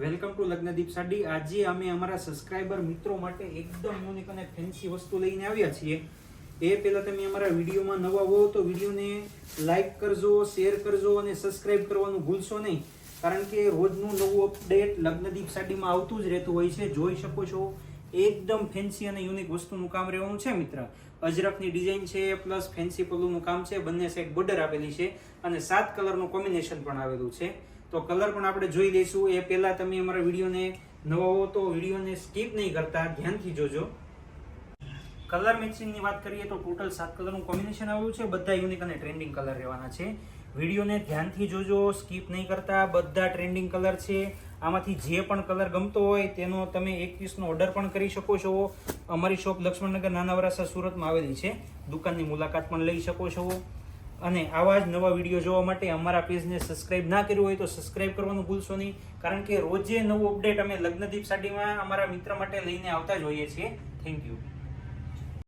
Welcome to લગ્નદીપ sari. આજે અમે અમારા સબસ્ક્રાઇબર મિત્રો માટે એકદમ યુનિક અને ફેન્સી વસ્તુ લઈને આવ્યા છીએ। એ પહેલા તમે અમારા વિડીયોમાં નવા હો તો વિડીયોને લાઈક કરજો, શેર કરજો અને સબસ્ક્રાઇબ કરવાનું ભૂલશો નહીં, કારણ કે રોજનું નવું અપડેટ લગ્નદીપ સાડીમાં આવતું જ રહેતું હોય છે। જોઈ શકો છો એકદમ ફેન્સી અને યુનિક વસ્તુનું કામ રહેવાનું છે મિત્ર। અજરકની ડિઝાઇન છે પ્લસ ફેન્સી પલ્લુનું કામ છે, બંને સાઈડ બોર્ડર આપેલી છે અને 7 કલરનું કોમ્બિનેશન પણ આવેલું છે। તો કલર પણ આપણે જોઈ લઈશું। એ પહેલા તમે અમારા વિડીયોને નવા હો તો વિડીયોને સ્કીપ નહીં કરતા, ધ્યાનથી જોજો। કલર મેચિંગની વાત કરીએ તો ટોટલ 7 કલરનું કોમ્બિનેશન આવ્યું છે, બધા યુનિક અને ટ્રેન્ડિંગ કલર રહેવાના છે। વિડીયોને ધ્યાનથી જોજો, સ્કીપ નહીં કરતા, બધા ટ્રેન્ડિંગ કલર છે। આમાંથી જે પણ કલર ગમતો હોય તેનો તમે 1 પીસનો ઓર્ડર પણ કરી શકો છો। અમારી શોપ લક્ષ્મણનગર નાના વરાસા સુરતમાં આવેલી છે, દુકાનની મુલાકાત પણ લઈ શકો છો। અને આવા જ નવા વિડીયો જોવા માટે અમારા પેજને સબસ્ક્રાઇબ ના કર્યું હોય તો સબસ્ક્રાઇબ કરવાનું ભૂલશો નહીં, કારણ કે રોજે નવું અપડેટ અમે લગ્નદીપ સાડીમાં અમારા મિત્ર માટે લઈને આવતા જ હોઈએ છીએ। Thank you.